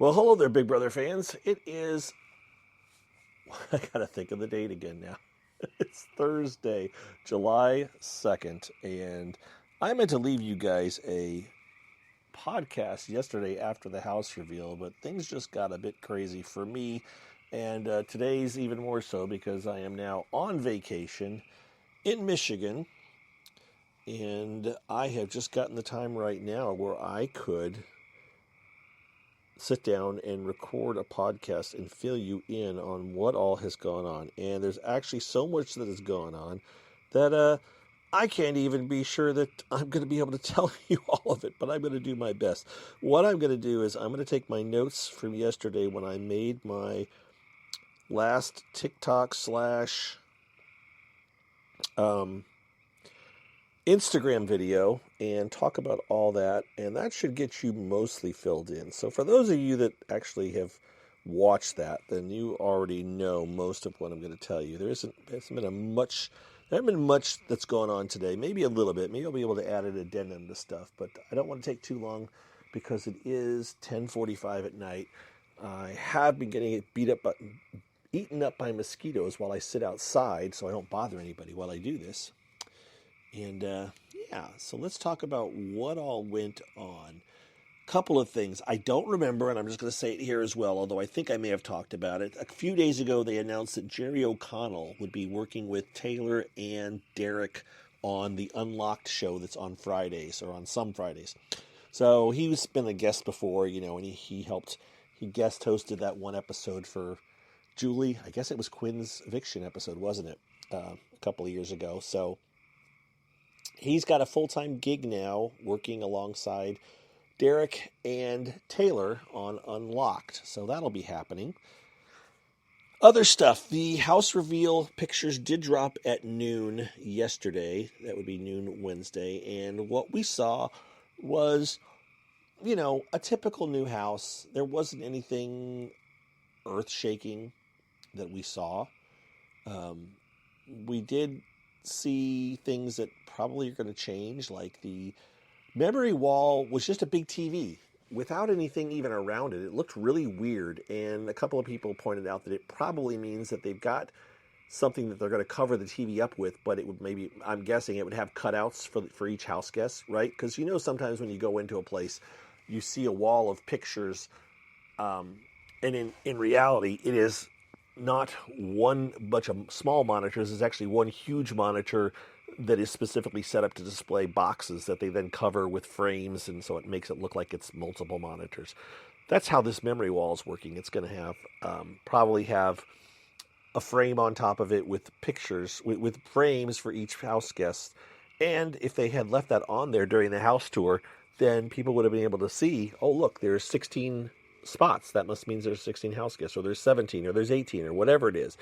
Well, hello there, Big Brother fans. It is, I gotta think of the date again now. It's Thursday, July 2nd, and I meant to leave you guys a podcast yesterday after the house reveal, but things just got a bit crazy for me, and today's even more so because I am now on vacation in Michigan, and I have just gotten the time right now where I could sit down and record a podcast and fill you in on what all has gone on. And there's actually so much that has gone on that I can't even be sure that I'm going to be able to tell you all of it, but I'm going to do my best. What I'm going to do is I'm going to take my notes from yesterday when I made my last TikTok slash Instagram video and talk about all that, and that should get you mostly filled in. So for those of you that actually have watched that, then you already know most of what I'm going to tell you. There hasn't been much that's going on today. Maybe a little bit. Maybe I'll be able to add an addendum to stuff, but I don't want to take too long because it is 10:45 at night. I have been getting eaten up by mosquitoes while I sit outside, so I don't bother anybody while I do this. And so let's talk about what all went on. Couple of things. I don't remember, and I'm just going to say it here as well, although I think I may have talked about it. A few days ago, they announced that Jerry O'Connell would be working with Taylor and Derek on the Unlocked show that's on Fridays, or on some Fridays. So he's been a guest before, and he guest hosted that one episode for Julie. I guess it was Quinn's eviction episode, wasn't it? A couple of years ago. So he's got a full-time gig now working alongside Derek and Taylor on Unlocked. So that'll be happening. Other stuff. The house reveal pictures did drop at noon yesterday. That would be noon Wednesday. And what we saw was, a typical new house. There wasn't anything earth-shaking that we saw. We did see things that probably are going to change, like the memory wall was just a big TV without anything even around it. It looked really weird, and a couple of people pointed out that it probably means that they've got something that they're going to cover the TV up with, but it would I'm guessing it would have cutouts for each house guest, right? Because sometimes when you go into a place, you see a wall of pictures, and in reality, it is not one bunch of small monitors. It's actually one huge monitor that is specifically set up to display boxes that they then cover with frames, and so it makes it look like it's multiple monitors. That's how this memory wall is working. It's going to have probably have a frame on top of it with pictures, with frames for each house guest. And if they had left that on there during the house tour, then people would have been able to see, oh, look, there's 16 spots. That must mean there's 16 house guests, or there's 17, or there's 18, or whatever it is.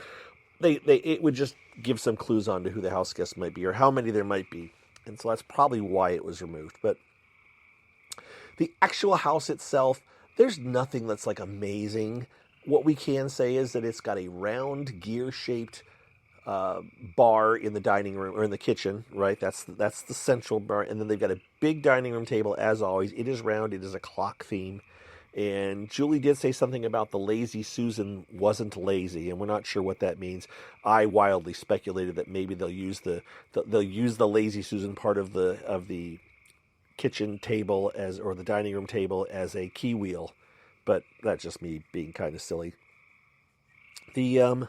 It would just give some clues on to who the house guests might be or how many there might be. And so that's probably why it was removed. But the actual house itself, there's nothing that's like amazing. What we can say is that it's got a round gear-shaped bar in the dining room or in the kitchen, right? That's the central bar. And then they've got a big dining room table, as always. It is round. It is a clock theme. And Julie did say something about the lazy Susan wasn't lazy, and we're not sure what that means. I wildly speculated that maybe they'll use the lazy Susan part of the kitchen table or the dining room table as a key wheel, but that's just me being kind of silly. The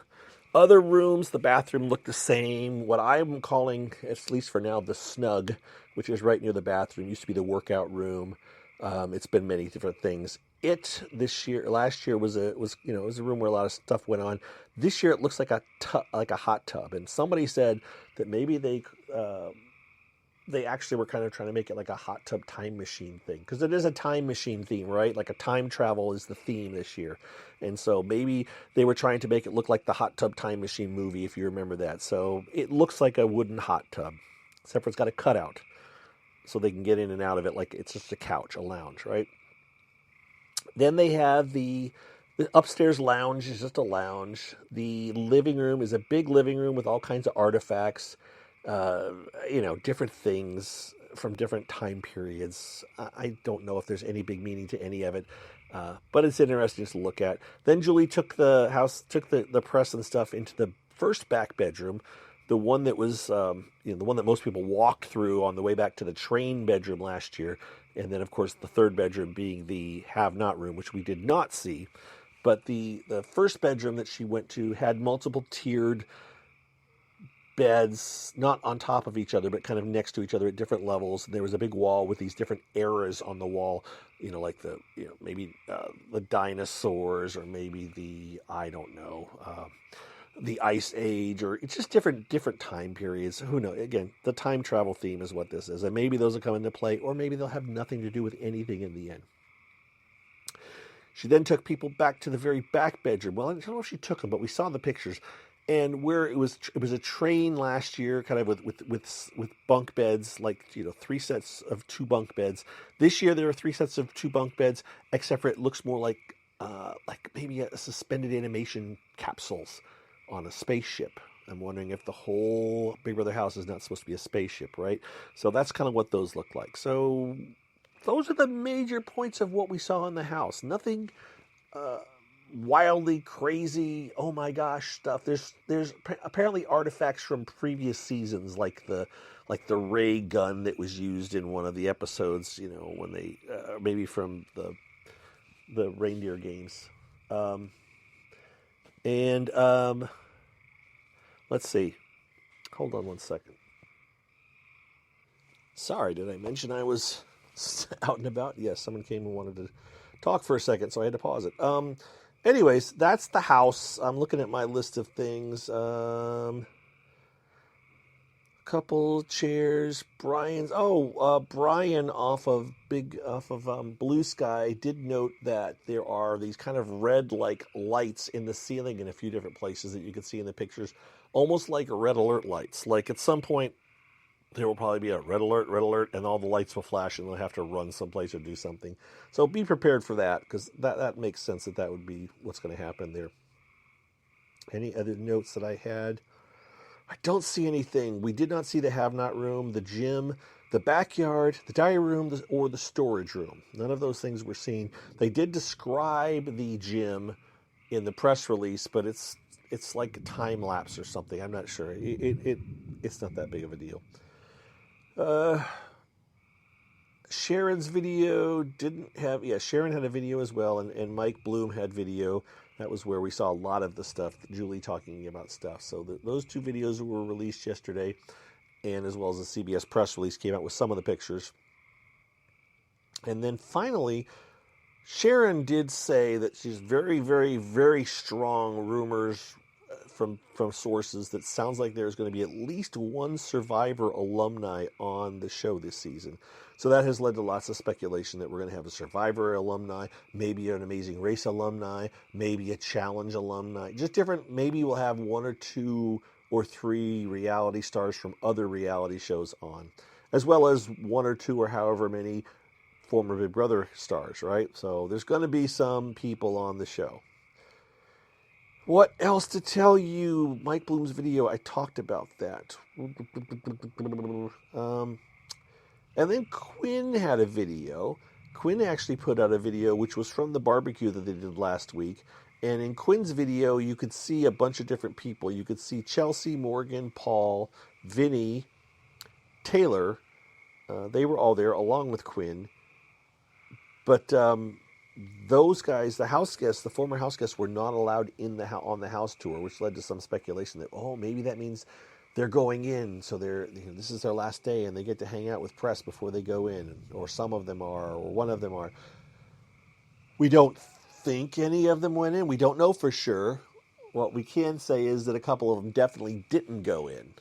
other rooms, the bathroom looked the same. What I'm calling, at least for now, the snug, which is right near the bathroom, used to be the workout room. It's been many different things. Last year was a room where a lot of stuff went on. This year it looks like a hot tub. And somebody said that maybe they actually were kind of trying to make it like a hot tub time machine thing, because it is a time machine theme, right? Like a time travel is the theme this year. And so maybe they were trying to make it look like the Hot Tub Time Machine movie, if you remember that. So it looks like a wooden hot tub, except for it's got a cutout so they can get in and out of it like it's just a couch, a lounge, right? Then they have the upstairs lounge is just a lounge. The living room is a big living room with all kinds of artifacts, different things from different time periods. I don't know if there's any big meaning to any of it. But it's interesting to look at. Then Julie took the press and stuff into the first back bedroom, the one that was, the one that most people walked through on the way back to the train bedroom last year. And then, of course, the third bedroom being the have-not room, which we did not see. But the first bedroom that she went to had multiple tiered beds, not on top of each other, but kind of next to each other at different levels. And there was a big wall with these different eras on the wall, like maybe the dinosaurs, or maybe the Ice Age, or it's just different time periods. Who knows? Again, the time travel theme is what this is. And maybe those will come into play, or maybe they'll have nothing to do with anything in the end. She then took people back to the very back bedroom. Well, I don't know if she took them, but we saw the pictures. And where it was a train last year, kind of with bunk beds, like 3 sets of 2 bunk beds. This year there are 3 sets of 2 bunk beds, except for it looks more like maybe a suspended animation capsules on a spaceship. I'm wondering if the whole Big Brother house is not supposed to be a spaceship, right? So that's kind of what those look like. So those are the major points of what we saw in the house. Nothing wildly crazy, oh my gosh stuff. There's apparently artifacts from previous seasons, like the ray gun that was used in one of the episodes, when they maybe from the reindeer games. Let's see. Hold on one second. Sorry, did I mention I was out and about? Yes, someone came and wanted to talk for a second, so I had to pause it. Anyways, that's the house. I'm looking at my list of things. Couple chairs. Brian off of Blue Sky did note that there are these kind of red like lights in the ceiling in a few different places that you can see in the pictures, almost like red alert lights. Like at some point there will probably be a red alert, and all the lights will flash, and they'll have to run someplace or do something. So be prepared for that, because that makes sense that would be what's going to happen there. Any other notes that I had? I don't see anything. We did not see the have-not room, the gym, the backyard, the diary room, or the storage room. None of those things were seen. They did describe the gym in the press release, but it's like a time lapse or something. I'm not sure. It's not that big of a deal. Sharon's video Sharon had a video as well, and Mike Bloom had video. That was where we saw a lot of the stuff, Julie talking about stuff. So those 2 videos were released yesterday, and as well as the CBS press release came out with some of the pictures. And then finally, Sharon did say that she's very, very, very strong rumors from sources that sounds like there's going to be at least one Survivor alumni on the show this season. So that has led to lots of speculation that we're going to have a Survivor alumni, maybe an Amazing Race alumni, maybe a Challenge alumni, just different. Maybe we'll have 1 or 2 or 3 reality stars from other reality shows on, as well as 1 or 2 or however many former Big Brother stars, right? So there's going to be some people on the show. What else to tell you? Mike Bloom's video, I talked about that. And then Quinn had a video. Quinn actually put out a video which was from the barbecue that they did last week. And in Quinn's video, you could see a bunch of different people. You could see Chelsea, Morgan, Paul, Vinny, Taylor. They were all there along with Quinn. But those guys, the house guests, the former house guests, were not allowed on the house tour, which led to some speculation that, maybe that means they're going in, so this is their last day, and they get to hang out with press before they go in, or some of them are, or one of them are. We don't think any of them went in. We don't know for sure. What we can say is that a couple of them definitely didn't go in.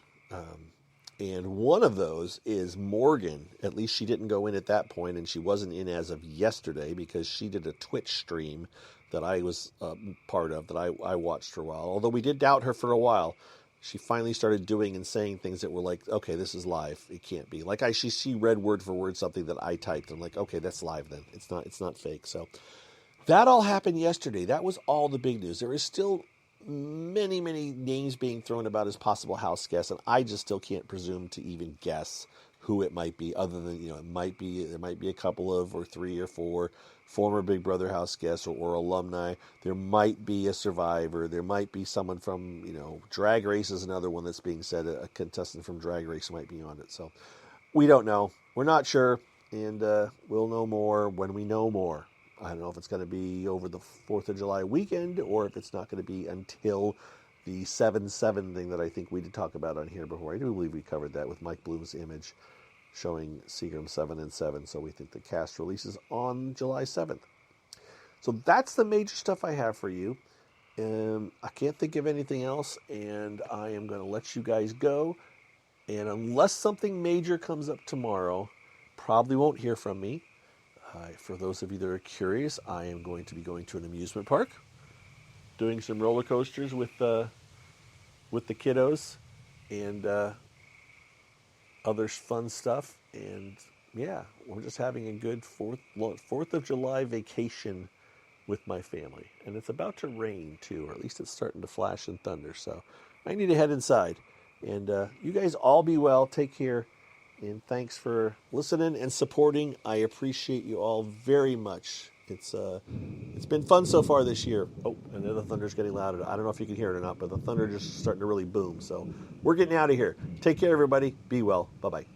And one of those is Morgan. At least she didn't go in at that point, and she wasn't in as of yesterday because she did a Twitch stream that I was part of, that I watched for a while. Although we did doubt her for a while, she finally started doing and saying things that were like, okay, this is live. It can't be. Like she read word for word something that I typed. I'm like, okay, that's live then. It's not fake. So that all happened yesterday. That was all the big news. There is still many, many names being thrown about as possible house guests, and I just still can't presume to even guess who it might be, other than, there might be a couple of, or 3 or 4 former Big Brother house guests or alumni. There might be a survivor. There might be someone from, Drag Race is another one that's being said. A contestant from Drag Race might be on it. So we don't know. We're not sure, and we'll know more when we know more. I don't know if it's going to be over the 4th of July weekend, or if it's not going to be until the 7/7 thing that I think we did talk about on here before. I do believe we covered that with Mike Bloom's image showing Seagram 7 and 7. So we think the cast releases on July 7th. So that's the major stuff I have for you. I can't think of anything else, and I am going to let you guys go. And unless something major comes up tomorrow, probably won't hear from me. For those of you that are curious, I am going to be going to an amusement park, doing some roller coasters with the kiddos, and other fun stuff. And yeah, we're just having a good 4th of July vacation with my family. And it's about to rain too, or at least it's starting to flash and thunder. So I need to head inside. And you guys all be well. Take care. And thanks for listening and supporting. I appreciate you all very much. It's been fun so far this year. Oh, and the thunder's getting louder. I don't know if you can hear it or not, but the thunder just starting to really boom. So we're getting out of here. Take care, everybody. Be well. Bye-bye.